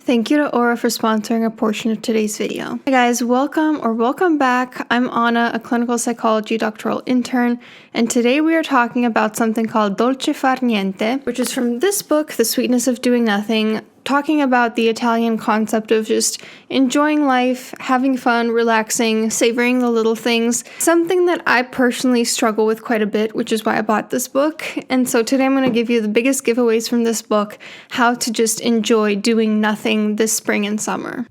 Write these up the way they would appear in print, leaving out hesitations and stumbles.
Thank you to Aura for sponsoring a portion of today's video. Hey guys, welcome back. I'm Anna, a clinical psychology doctoral intern, and today we are talking about something called Dolce far niente, which is from this book, The Sweetness of Doing Nothing, talking about the Italian concept of just enjoying life, having fun, relaxing, savoring the little things. Something that I personally struggle with quite a bit, which is why I bought this book. And so today I'm going to give you the biggest giveaways from this book, how to just enjoy doing nothing this spring and summer.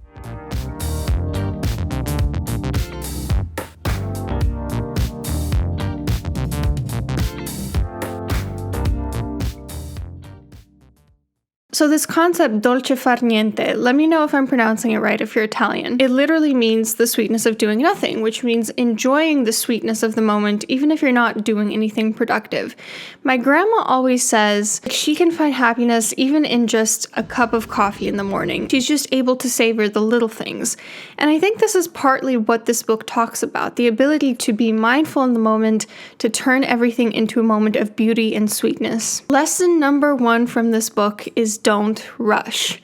So this concept, dolce far niente, let me know if I'm pronouncing it right if you're Italian. It literally means the sweetness of doing nothing, which means enjoying the sweetness of the moment, even if you're not doing anything productive. My grandma always says she can find happiness even in just a cup of coffee in the morning. She's just able to savor the little things. And I think this is partly what this book talks about, the ability to be mindful in the moment, to turn everything into a moment of beauty and sweetness. Lesson number 1 from this book is don't rush.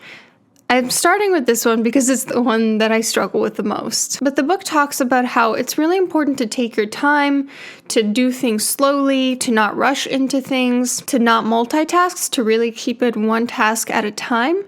I'm starting with this one because it's the one that I struggle with the most. But the book talks about how it's really important to take your time, to do things slowly, to not rush into things, to not multitask, to really keep it one task at a time.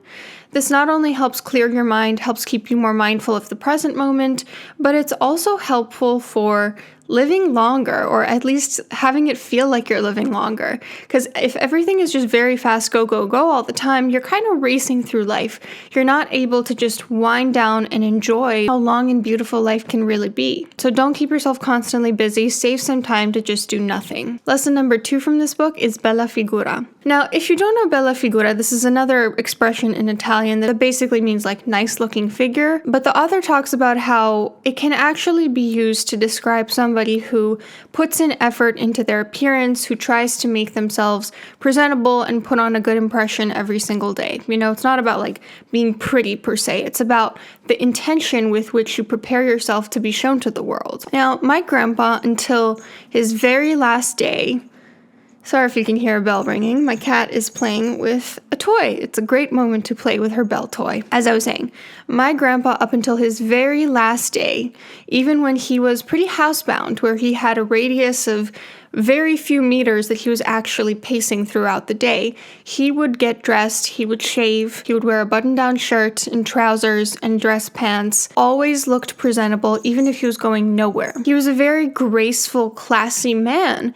This not only helps clear your mind, helps keep you more mindful of the present moment, but it's also helpful for living longer, or at least having it feel like you're living longer. Because if everything is just very fast, go, go, go all the time, you're kind of racing through life. You're not able to just wind down and enjoy how long and beautiful life can really be. So don't keep yourself constantly busy, save some time to just do nothing. Lesson number 2 from this book is bella figura. Now, if you don't know bella figura, this is another expression in Italian that basically means like nice looking figure, but the author talks about how it can actually be used to describe somebody who puts in effort into their appearance, who tries to make themselves presentable and put on a good impression every single day. You know, it's not about like being pretty per se, it's about the intention with which you prepare yourself to be shown to the world. Now, my grandpa, until his very last day, sorry if you can hear a bell ringing. My cat is playing with a toy. It's a great moment to play with her bell toy. As I was saying, my grandpa, up until his very last day, even when he was pretty housebound, where he had a radius of very few meters that he was actually pacing throughout the day, he would get dressed, he would shave, he would wear a button-down shirt and trousers and dress pants, always looked presentable even if he was going nowhere. He was a very graceful, classy man.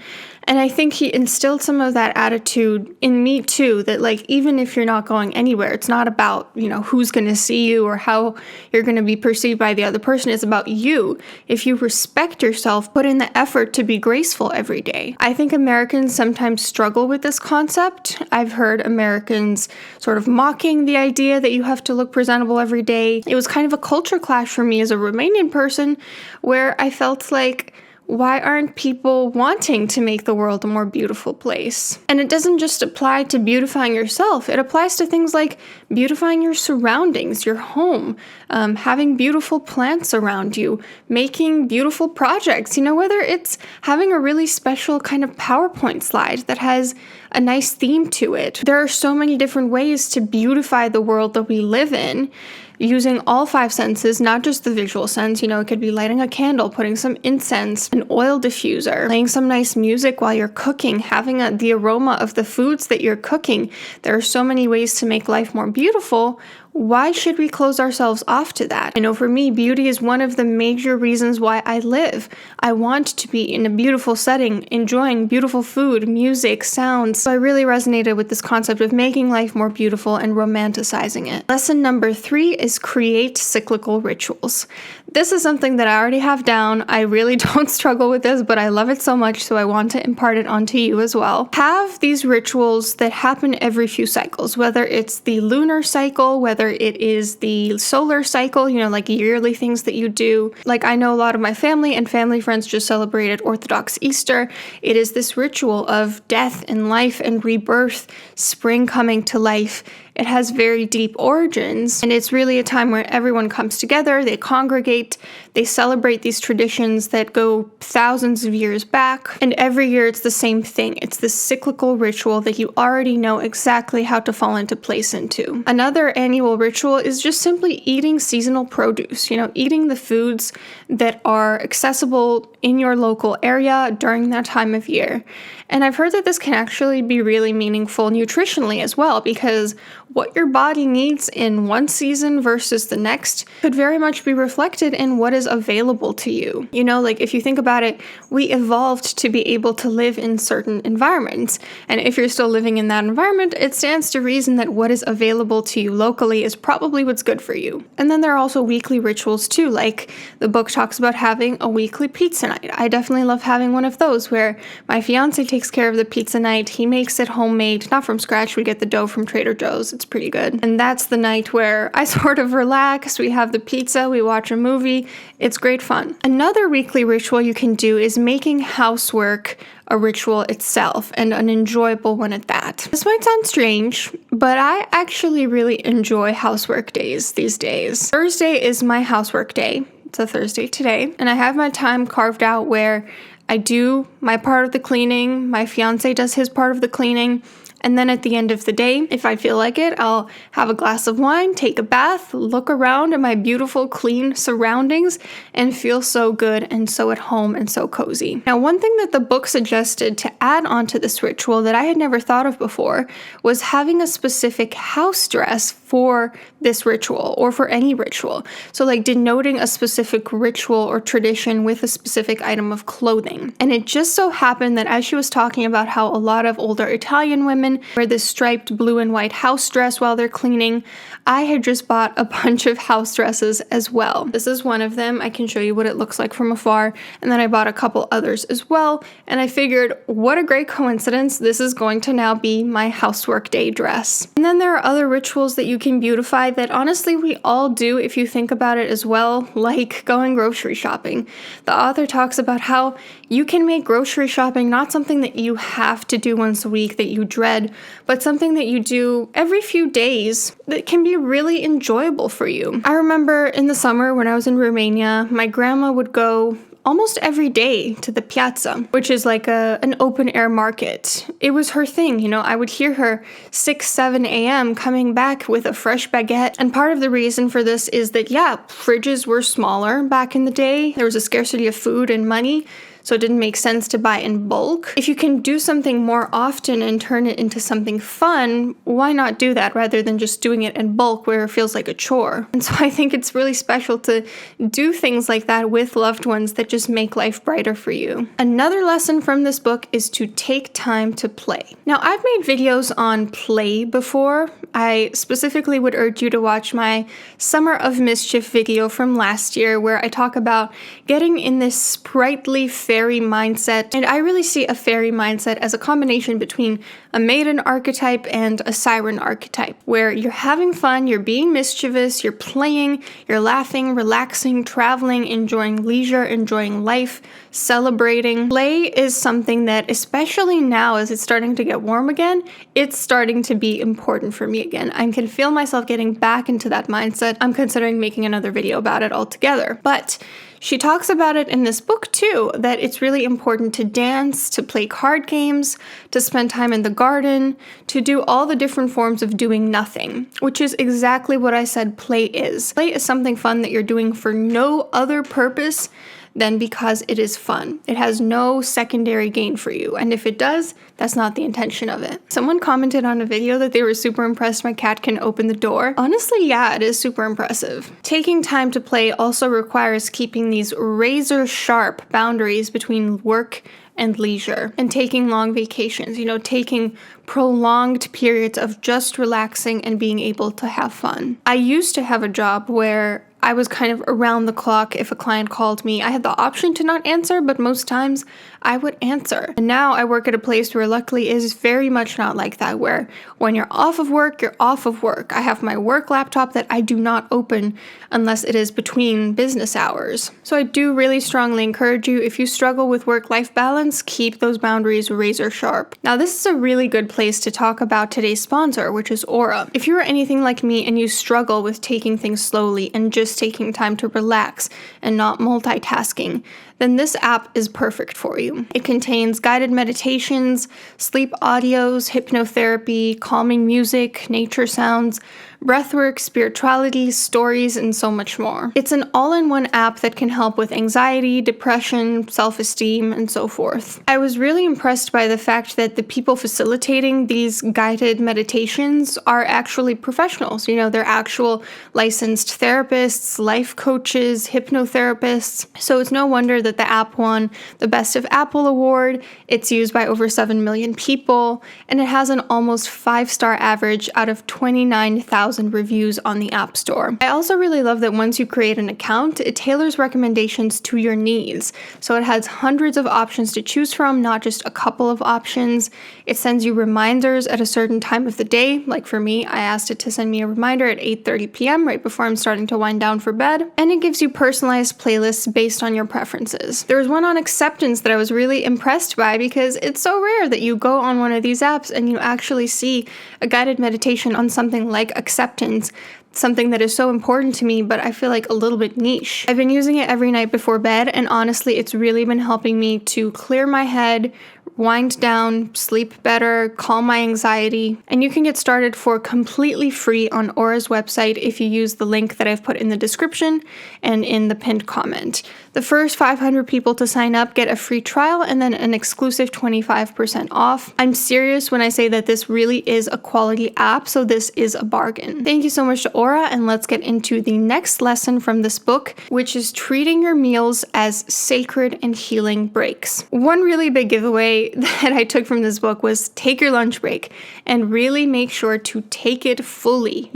And I think he instilled some of that attitude in me too, that like, even if you're not going anywhere, it's not about, who's going to see you or how you're going to be perceived by the other person. It's about you. If you respect yourself, put in the effort to be graceful every day. I think Americans sometimes struggle with this concept. I've heard Americans sort of mocking the idea that you have to look presentable every day. It was kind of a culture clash for me as a Romanian person, where I felt like, why aren't people wanting to make the world a more beautiful place? And it doesn't just apply to beautifying yourself. It applies to things like beautifying your surroundings, your home, having beautiful plants around you, making beautiful projects, whether it's having a really special kind of PowerPoint slide that has a nice theme to it. There are so many different ways to beautify the world that we live in, using all 5 senses, not just the visual sense. It could be lighting a candle, putting some incense, an oil diffuser, playing some nice music while you're cooking, having the aroma of the foods that you're cooking. There are so many ways to make life more beautiful. Why should we close ourselves off to that? I know for me, beauty is one of the major reasons why I live. I want to be in a beautiful setting, enjoying beautiful food, music, sounds. So I really resonated with this concept of making life more beautiful and romanticizing it. Lesson number 3 is create cyclical rituals. This is something that I already have down. I really don't struggle with this, but I love it so much, so I want to impart it onto you as well. Have these rituals that happen every few cycles, whether it's the lunar cycle, whether it is the solar cycle, like yearly things that you do. Like, I know a lot of my family and family friends just celebrated Orthodox Easter. It is this ritual of death and life and rebirth, spring coming to life. it has very deep origins, and it's really a time where everyone comes together, they congregate, they celebrate these traditions that go thousands of years back, and every year it's the same thing. It's this cyclical ritual that you already know exactly how to fall into place into. Another annual ritual is just simply eating seasonal produce, eating the foods that are accessible in your local area during that time of year. And I've heard that this can actually be really meaningful nutritionally as well, because what your body needs in one season versus the next could very much be reflected in what is available to you. If you think about it, we evolved to be able to live in certain environments. And if you're still living in that environment, it stands to reason that what is available to you locally is probably what's good for you. And then there are also weekly rituals too, like the book talks about having a weekly pizza night. I definitely love having one of those where my fiance takes care of the pizza night. He makes it homemade, not from scratch. We get the dough from Trader Joe's. It's pretty good. And that's the night where I sort of relax. We have the pizza, we watch a movie. It's great fun. Another weekly ritual you can do is making housework a ritual itself, and an enjoyable one at that. This might sound strange, but I actually really enjoy housework days these days. Thursday is my housework day. It's a Thursday today, and I have my time carved out where I do my part of the cleaning, my fiance does his part of the cleaning, and then at the end of the day, if I feel like it, I'll have a glass of wine, take a bath, look around at my beautiful, clean surroundings, and feel so good and so at home and so cozy. Now, one thing that the book suggested to add onto this ritual that I had never thought of before was having a specific house dress for this ritual or for any ritual. So like denoting a specific ritual or tradition with a specific item of clothing. And it just so happened that as she was talking about how a lot of older Italian women wear this striped blue and white house dress while they're cleaning, I had just bought a bunch of house dresses as well. This is one of them. I can show you what it looks like from afar. And then I bought a couple others as well. And I figured, what a great coincidence. This is going to now be my housework day dress. And then there are other rituals that you can beautify that honestly we all do if you think about it as well, like going grocery shopping. The author talks about how you can make grocery shopping not something that you have to do once a week that you dread, but something that you do every few days that can be really enjoyable for you. I remember in the summer when I was in Romania, my grandma would go almost every day to the piazza, which is like an open air market. It was her thing, I would hear her 6, 7 a.m. coming back with a fresh baguette. And part of the reason for this is that, fridges were smaller back in the day. There was a scarcity of food and money, so it didn't make sense to buy in bulk. If you can do something more often and turn it into something fun, why not do that rather than just doing it in bulk where it feels like a chore? And so I think it's really special to do things like that with loved ones that just make life brighter for you. Another lesson from this book is to take time to play. Now, I've made videos on play before. I specifically would urge you to watch my Summer of Mischief video from last year where I talk about getting in this sprightly fairy mindset. And I really see a fairy mindset as a combination between a maiden archetype and a siren archetype, where you're having fun, you're being mischievous, you're playing, you're laughing, relaxing, traveling, enjoying leisure, enjoying life, celebrating. Play is something that, especially now as it's starting to get warm again, it's starting to be important for me again. I can feel myself getting back into that mindset. I'm considering making another video about it altogether. But she talks about it in this book too, that it's really important to dance, to play card games, to spend time in the garden, to do all the different forms of doing nothing, which is exactly what I said play is. Play is something fun that you're doing for no other purpose than because it is fun. It has no secondary gain for you. And if it does, that's not the intention of it. Someone commented on a video that they were super impressed my cat can open the door. Honestly, yeah, it is super impressive. Taking time to play also requires keeping these razor sharp boundaries between work and leisure, and taking long vacations, taking prolonged periods of just relaxing and being able to have fun. I used to have a job where I was kind of around the clock. If a client called me, I had the option to not answer, but most times I would answer. And now I work at a place where luckily is very much not like that, where when you're off of work, you're off of work. I have my work laptop that I do not open unless it is between business hours. So I do really strongly encourage you, if you struggle with work-life balance, keep those boundaries razor sharp. Now, this is a really good place to talk about today's sponsor, which is Aura. If you are anything like me and you struggle with taking things slowly and just taking time to relax and not multitasking, then this app is perfect for you. It contains guided meditations, sleep audios, hypnotherapy, calming music, nature sounds, breathwork, spirituality, stories, and so much more. It's an all-in-one app that can help with anxiety, depression, self-esteem, and so forth. I was really impressed by the fact that the people facilitating these guided meditations are actually professionals. They're actual licensed therapists, life coaches, hypnotherapists. So it's no wonder that the app won the Best of Apple award. It's used by over 7 million people, and it has an almost 5-star average out of 29,000 reviews on the App Store. I also really love that once you create an account, it tailors recommendations to your needs. So it has hundreds of options to choose from, not just a couple of options. It sends you reminders at a certain time of the day. Like for me, I asked it to send me a reminder at 8:30 p.m. right before I'm starting to wind down for bed. And it gives you personalized playlists based on your preferences. There was one on acceptance that I was really impressed by because it's so rare that you go on one of these apps and you actually see a guided meditation on something like acceptance, something that is so important to me, but I feel like a little bit niche. I've been using it every night before bed, and honestly, it's really been helping me to clear my head, wind down, sleep better, calm my anxiety, and you can get started for completely free on Aura's website if you use the link that I've put in the description and in the pinned comment. The first 500 people to sign up get a free trial and then an exclusive 25% off. I'm serious when I say that this really is a quality app, so this is a bargain. Thank you so much to Aura, and let's get into the next lesson from this book, which is treating your meals as sacred and healing breaks. One really big giveaway that I took from this book was take your lunch break and really make sure to take it fully.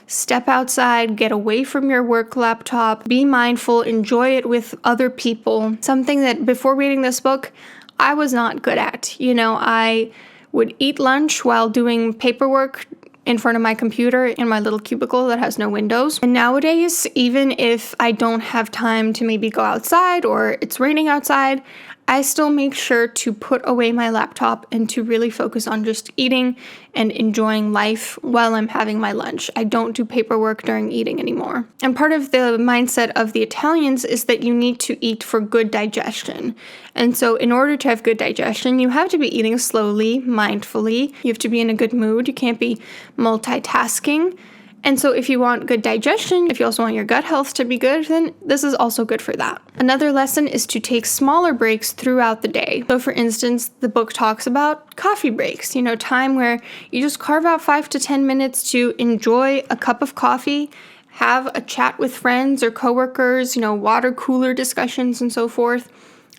Step outside, get away from your work laptop, be mindful, enjoy it with other people. Something that before reading this book, I was not good at. I would eat lunch while doing paperwork in front of my computer in my little cubicle that has no windows. And nowadays, even if I don't have time to maybe go outside or it's raining outside, I still make sure to put away my laptop and to really focus on just eating and enjoying life while I'm having my lunch. I don't do paperwork during eating anymore. And part of the mindset of the Italians is that you need to eat for good digestion. And so in order to have good digestion, you have to be eating slowly, mindfully. You have to be in a good mood. You can't be multitasking. And so if you want good digestion, if you also want your gut health to be good, then this is also good for that. Another lesson is to take smaller breaks throughout the day. So for instance, the book talks about coffee breaks, time where you just carve out 5 to 10 minutes to enjoy a cup of coffee, have a chat with friends or coworkers, water cooler discussions and so forth,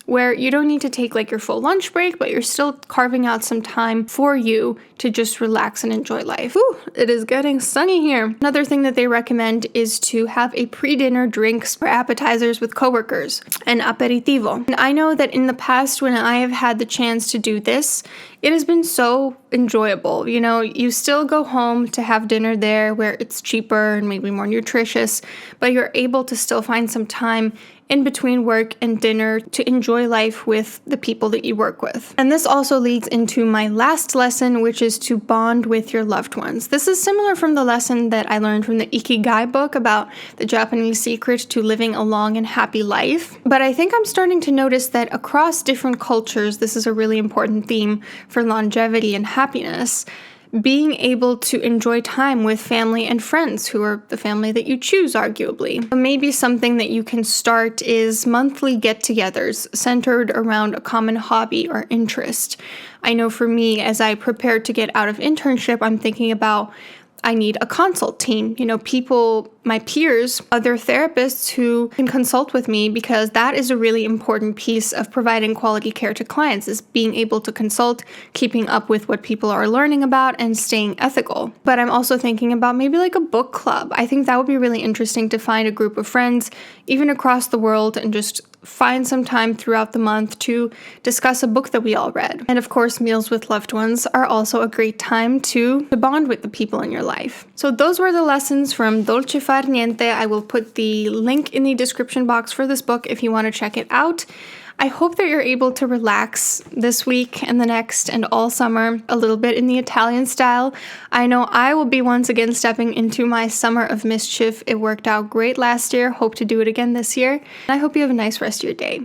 where you don't need to take your full lunch break, but you're still carving out some time for you to just relax and enjoy life. Ooh, it is getting sunny here. Another thing that they recommend is to have a pre-dinner drinks or appetizers with coworkers, an aperitivo. And I know that in the past when I have had the chance to do this, it has been so enjoyable. You still go home to have dinner there where it's cheaper and maybe more nutritious, but you're able to still find some time in between work and dinner to enjoy life with the people that you work with. And this also leads into my last lesson, which is to bond with your loved ones. This is similar from the lesson that I learned from the Ikigai book about the Japanese secret to living a long and happy life. But I think I'm starting to notice that across different cultures, this is a really important theme for longevity and happiness. Being able to enjoy time with family and friends who are the family that you choose, arguably. Maybe something that you can start is monthly get-togethers centered around a common hobby or interest. I know for me, as I prepare to get out of internship, I'm thinking about I need a consult team, people, my peers, other therapists who can consult with me, because that is a really important piece of providing quality care to clients, is being able to consult, keeping up with what people are learning about, and staying ethical. But I'm also thinking about maybe like a book club. I think that would be really interesting to find a group of friends, even across the world, and just find some time throughout the month to discuss a book that we all read. And of course, meals with loved ones are also a great time to bond with the people in your life. So those were the lessons from Dolce far niente. I will put the link in the description box for this book if you want to check it out. I hope that you're able to relax this week and the next and all summer a little bit in the Italian style. I know I will be once again stepping into my summer of mischief. It worked out great last year. Hope to do it again this year. And I hope you have a nice rest of your day.